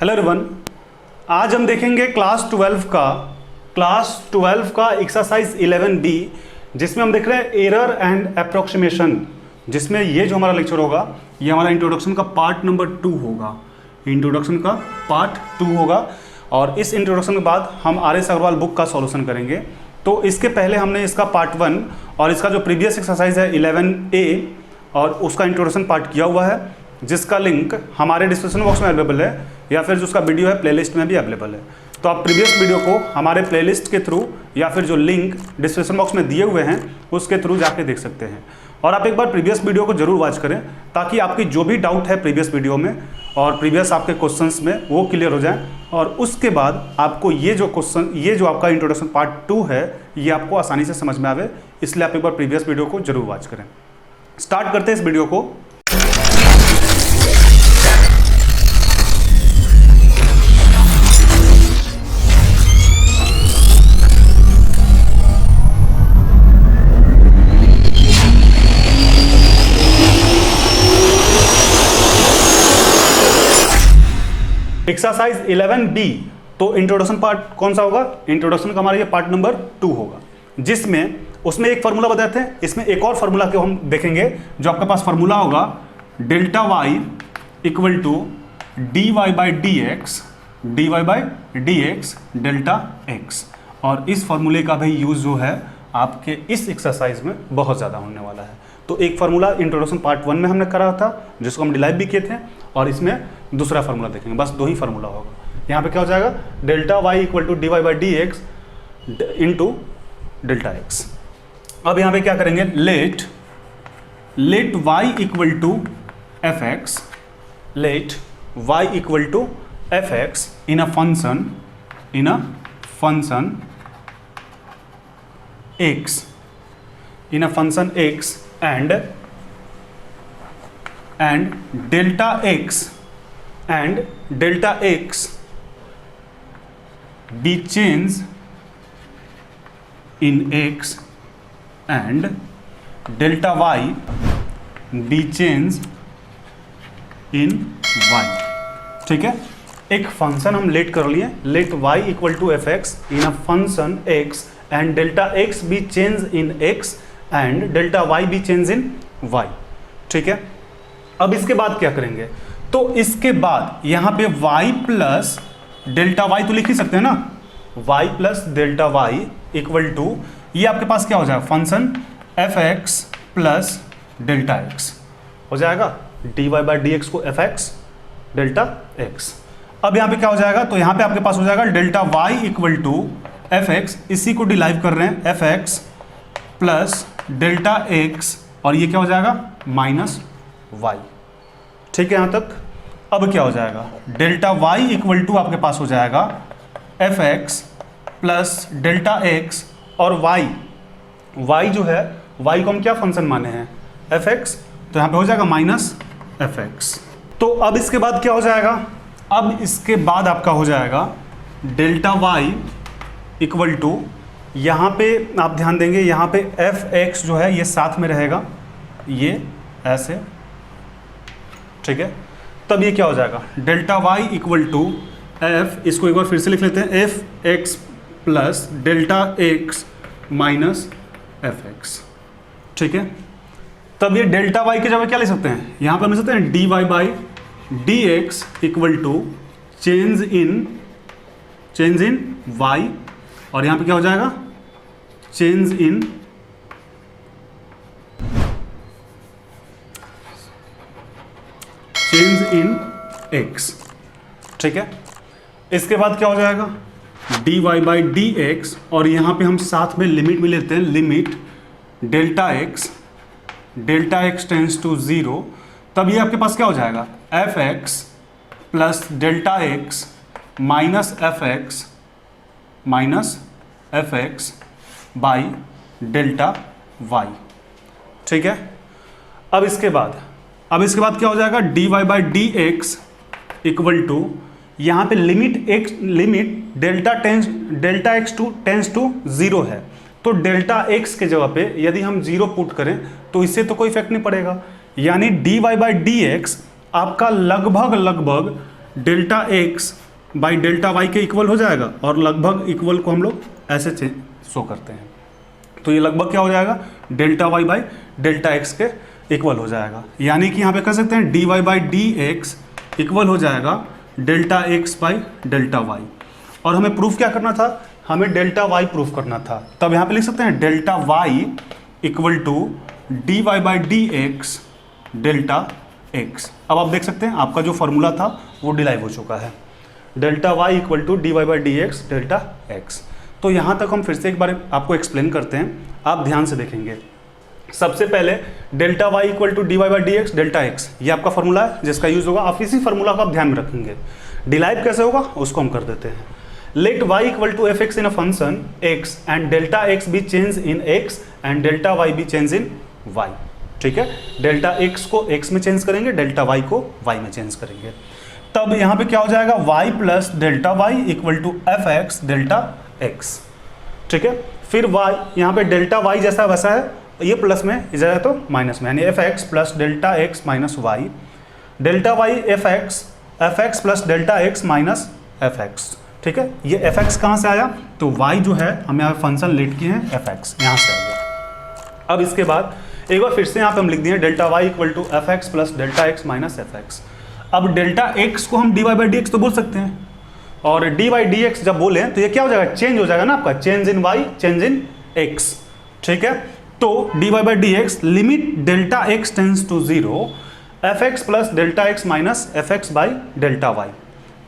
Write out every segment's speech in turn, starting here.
Hello everyone, आज हम देखेंगे क्लास 12 का एक्सरसाइज 11B, जिसमें हम देख रहे हैं एरर एंड अप्रोक्सीमेशन। जिसमें ये जो हमारा लेक्चर होगा ये हमारा इंट्रोडक्शन का पार्ट नंबर 2 होगा। इंट्रोडक्शन का पार्ट 2 होगा और इस इंट्रोडक्शन के बाद हम RS अग्रवाल बुक का सॉल्यूशन करेंगे। तो इसके पहले हमने इसका पार्ट 1 और इसका जो प्रीवियस एक्सरसाइज है 11A और उसका इंट्रोडक्शन पार्ट किया हुआ है, जिसका लिंक हमारे डिस्क्रिप्शन बॉक्स में अवेलेबल है या फिर जो उसका वीडियो है प्लेलिस्ट में भी अवेलेबल है। तो आप प्रीवियस वीडियो को हमारे प्लेलिस्ट के थ्रू या फिर जो लिंक डिस्क्रिप्शन बॉक्स में दिए हुए हैं उसके थ्रू जाके देख सकते हैं। और आप एक बार प्रीवियस वीडियो को जरूर वॉच करें ताकि आपकी जो भी डाउट है प्रीवियस वीडियो में और प्रीवियस आपके क्वेश्चंस में वो क्लियर हो जाए। और उसके बाद आपको ये जो आपका इंट्रोडक्शन पार्ट 2 है ये आपको आसानी से समझ में आवे, इसलिए आप एक बार प्रीवियस वीडियो को जरूर वॉच करें। स्टार्ट करते हैं इस वीडियो को। एक्सरसाइज 11B, तो इंट्रोडक्शन पार्ट कौन सा होगा? इंट्रोडक्शन का हमारा ये पार्ट नंबर 2 होगा, जिसमें उसमें एक फार्मूला बताते हैं। इसमें एक और फार्मूला को हम देखेंगे। जो आपके पास फार्मूला होगा delta Y equal to dy by D x delta x. और इस फार्मूले का भाई यूज जो है आपके इस एक्सरसाइज में बहुत ज़्यादा होने वाला है। तो एक फार्मूला इंट्रोडक्शन पार्ट 1 में हमने करा था जिसको हम डिराइव भी किए थे, और इसमें दूसरा फार्मूला देखेंगे। बस 2 ही फार्मूला होगा। यहाँ पे क्या हो जाएगा? Delta Y equal to dy by D X into delta x. अब यहाँ पे क्या करेंगे? Let y equal to F X, let y equal to F X in a function x, in a function x and delta x be changed in x and delta y be changed in y। ठीक है, एक function हम let कर लिए, let y equal to F X in a function x and delta x be change in x and delta y be change in y। ठीक है, अब इसके बाद क्या करेंगे? तो इसके बाद यहाँ पे y प्लस डेल्टा y तो लिख ही सकते हैं ना, y plus delta y equal to ये आपके पास क्या हो जाएगा? Function F x plus delta X हो जाएगा, dy बाई डी एक्स को एफ एक्स डेल्टा एक्स। अब यहाँ पे क्या हो जाएगा? तो यहाँ पे आपके पास हो जाएगा delta y equal to F X, इसी को डिराइव कर रहे हैं F x plus delta x, और ये क्या हो जाएगा? Minus y। ठीक है यहाँ तक। अब क्या हो जाएगा? डेल्टा y इक्वल टू आपके पास हो जाएगा F x plus delta x, और y जो है y को हम क्या फंक्शन माने हैं? एफ एक्स, तो यहाँ पे हो जाएगा माइनस एफ एक्स। तो अब इसके बाद क्या हो जाएगा? अब इसके बाद आपका हो जाएगा डेल्टा y इक्वल टू, यहाँ पे आप ध्यान देंगे यहाँ पे एफ एक्स जो है ये साथ में रहेगा, ये ऐसे। ठीक है, तब ये क्या हो जाएगा? Delta y equal to F, इसको एक बार फिर से लिख लेते हैं, F x plus delta x minus F X. ठीक है, तब ये डेल्टा y की जगह क्या ले सकते हैं? यहाँ पर हम ले सकते हैं dy by D x equal to change in y, और यहाँ पे क्या हो जाएगा? Change in x। ठीक है, इसके बाद क्या हो जाएगा? dy बाई डी एक्स, और यहाँ पे हम साथ में लिमिट भी लेते हैं, limit delta x tends to 0। तब ये आपके पास क्या हो जाएगा? F x plus delta x minus F x by delta Y. ठीक है, अब इसके बाद क्या हो जाएगा? dy by D x equal to, यहाँ पे limit delta x tends to 0 है, तो डेल्टा एक्स के जगह पे यदि हम 0 पुट करें तो इससे तो कोई इफेक्ट नहीं पड़ेगा, यानी dy बाई डी एक्स आपका लगभग delta x by delta Y के इक्वल हो जाएगा, और लगभग इक्वल को हम लोग ऐसे शो करते हैं। तो ये लगभग क्या हो जाएगा, delta Y by delta x के इक्वल हो जाएगा। यानी कि यहाँ पे कर सकते हैं D Y by D x equal हो जाएगा delta x by delta Y. और हमें प्रूफ क्या करना था, हमें डेल्टा वाई प्रूफ करना था। तब यहाँ पे लिख सकते हैं delta Y equal to D Y by D x delta x. अब आप देख सकते हैं आपका जो फॉर्मूला था वो डिराइव हो चुका है, delta Y equal to D Y by D x delta X. तो यहाँ तक हम फिर से एक बार आपको एक्सप्लेन करते हैं, आप ध्यान से देखेंगे। सबसे पहले delta Y equal to D Y by D x delta X, ये आपका फॉर्मूला है जिसका यूज होगा। आप इसी फॉर्मूला को आप ध्यान में रखेंगे। डिराइव कैसे होगा उसको हम कर देते हैं। Let y equal to F X in a function x and delta x be change in x and delta y be change in y। ठीक है, डेल्टा x को x में चेंज करेंगे, डेल्टा y को y में change करेंगे। तब यहाँ पे क्या हो जाएगा, y plus delta Y equal to F X delta x. ठीक है, फिर y यहाँ पे डेल्टा y जैसा वैसा है, ये प्लस में इधर है तो माइनस में, यानी F x plus delta x minus Y, delta Y F x plus delta x minus F X. ठीक है, ये एफ एक्स कहाँ से आया, तो y जो है हम यहाँ फंक्शन लेट किए हैं एफ एक्स, यहाँ से आ गया। अब इसके बाद एक बार फिर से यहाँ पे हम लिख दिए delta Y equal to F x plus delta x minus F X. अब डेल्टा एक्स को हम D Y by D X तो बोल सकते हैं, और डी वाई डी एक्स जब बोले तो ये क्या हो जाएगा, चेंज हो जाएगा ना आपका, change in Y change in X. ठीक है, तो D Y by D x limit delta x tends to zero F x plus delta x minus F x by delta Y.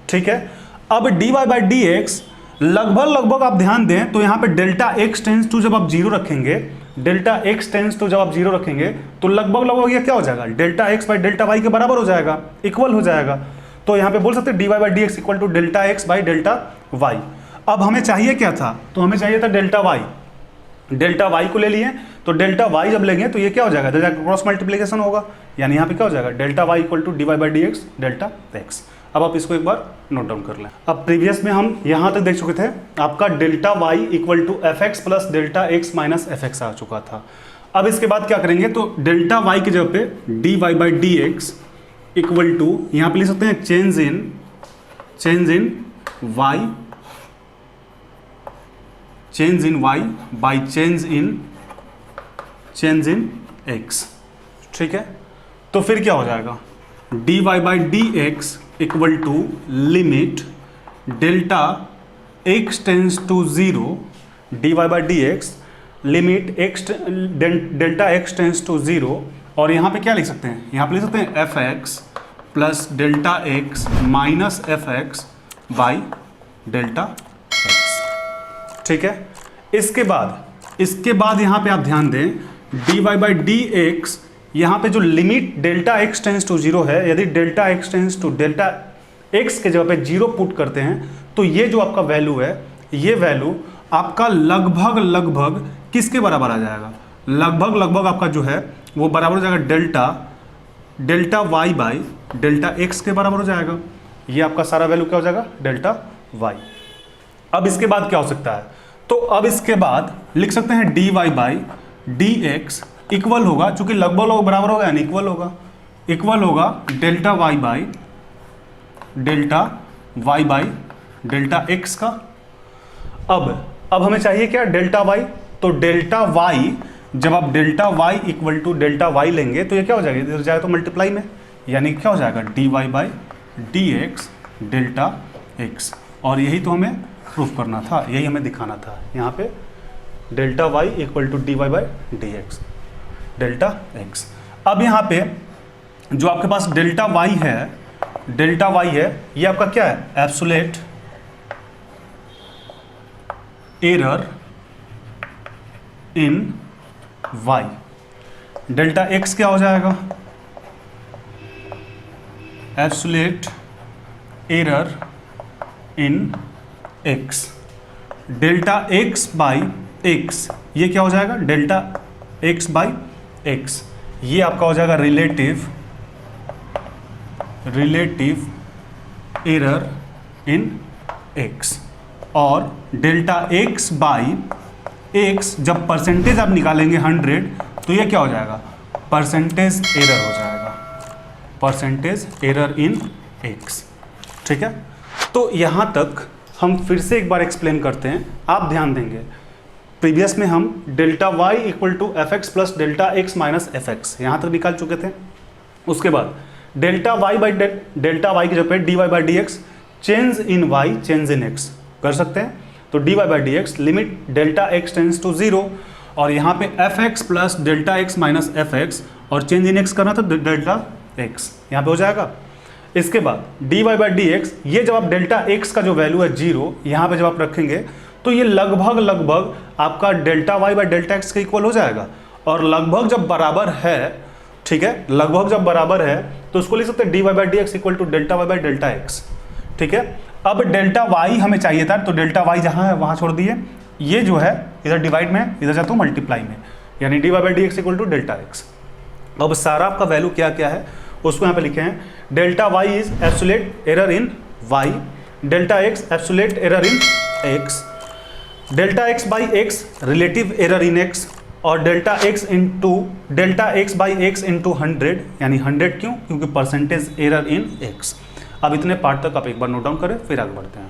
ठीक है, अब D Y by D X लगभग आप ध्यान दें तो यहाँ पे डेल्टा एक्स टेंस टू जब आप जीरो रखेंगे, डेल्टा एक्स टेंस टू जब आप जीरो रखेंगे तो लगभग ये क्या हो जाएगा, delta x by delta Y के बराबर हो जाएगा, इक्वल हो जाएगा। तो यहाँ पे बोल सकते हैं D Y by D x equal to delta x by delta Y. अब हमें चाहिए क्या था, तो हमें चाहिए था डेल्टा वाई। डेल्टा वाई को ले लिए, तो डेल्टा वाई जब लेंगे तो ये क्या हो जाएगा, क्रॉस मल्टीप्लीकेशन होगा, यानी यहाँ पे क्या हो जाएगा, delta Y equal to D Y by D x delta x. अब आप इसको एक बार नोट डाउन कर लें। अब प्रीवियस में हम यहाँ तक देख चुके थे, आपका delta Y equal to F x plus delta x minus F x आ चुका था। अब इसके बाद क्या करेंगे, तो डेल्टा वाई की जगह पे D Y by D x equal to यहाँ पे लिख सकते हैं change in Y by change in X. ठीक है, तो फिर क्या हो जाएगा, D Y by D x equal to limit delta x tends to zero, D Y by D x limit delta x tends to zero, और यहाँ पे क्या लिख सकते हैं, यहाँ पे लिख सकते हैं F x plus delta x minus F x by delta x. ठीक है, इसके बाद यहाँ पे आप ध्यान दें, d Y by D x यहाँ पे जो limit delta x tends to zero है, यदि delta x tends to delta x के जगह पे जीरो पुट करते हैं तो ये जो आपका वैल्यू है, ये वैल्यू आपका लगभग किसके बराबर आ जाएगा, लगभग आपका जो है वो बराबर हो जाएगा delta Y by delta x के बराबर हो जाएगा। ये आपका सारा वैल्यू क्या हो जाएगा, डेल्टा वाई। अब इसके बाद क्या हो सकता है, तो अब इसके बाद लिख सकते हैं D Y by D x equal होगा, चूंकि लगभग बराबर होगा यानी इक्वल होगा delta Y by delta x का। अब हमें चाहिए क्या, डेल्टा वाई। तो डेल्टा वाई, जब आप delta Y equal to delta y लेंगे तो ये क्या हो जाएगा, इधर जाएगा तो मल्टीप्लाई में, यानी क्या हो जाएगा D Y by D x delta x. और यही तो हमें प्रूफ करना था, यही हमें दिखाना था यहाँ पे, delta Y equal to D Y by D x delta x. अब यहाँ पे जो आपके पास डेल्टा वाई है, ये आपका क्या है, absolute error in y. Delta x क्या हो जाएगा, absolute error in x. Delta x by x, ये क्या हो जाएगा, डेल्टा एक्स बाई एक्स, ये आपका हो जाएगा रिलेटिव एरर इन एक्स। और डेल्टा एक्स बाई एक्स, जब परसेंटेज आप निकालेंगे 100 तो ये क्या हो जाएगा, परसेंटेज एरर हो जाएगा, परसेंटेज एरर इन एक्स। ठीक है, तो यहाँ तक हम फिर से एक बार एक्सप्लेन करते हैं। आप ध्यान देंगे, प्रीवियस में हम delta Y equal to F x plus delta x minus F x यहाँ तक निकाल चुके थे। उसके बाद delta Y by delta y की जगह पे D Y by D x, change in Y change in x कर सकते हैं। तो D Y by D x limit delta x tends to zero, और यहाँ पे f x plus delta x minus F x, और चेंज इन एक्स करना था डेल्टा एक्स, यहाँ पे हो जाएगा। इसके बाद d Y by D x, ये जब आप डेल्टा एक्स का जो वैल्यू है जीरो, यहाँ पे जब आप रखेंगे तो ये लगभग आपका delta Y by delta x के इक्वल हो जाएगा। और लगभग जब बराबर है, ठीक है, लगभग जब बराबर है तो उसको लिख सकते हैं D Y by D x equal to delta Y by delta x. ठीक है, अब डेल्टा वाई हमें चाहिए था, तो डेल्टा वाई जहाँ है वहाँ छोड़ दिए, ये जो है इधर डिवाइड में, इधर जाता हूँ मल्टीप्लाई में, यानी d Y by D x equal to delta x. अब सारा आपका वैल्यू क्या क्या है उसको यहाँ पे लिखे हैं। Delta y is absolute error in y, delta x absolute error in x, delta x by x relative error in x, और delta x by x into 100, यानी 100 क्यों? क्योंकि परसेंटेज एरर इन एक्स। अब इतने पार्ट तक आप एक बार note down करें, फिर आगे बढ़ते हैं।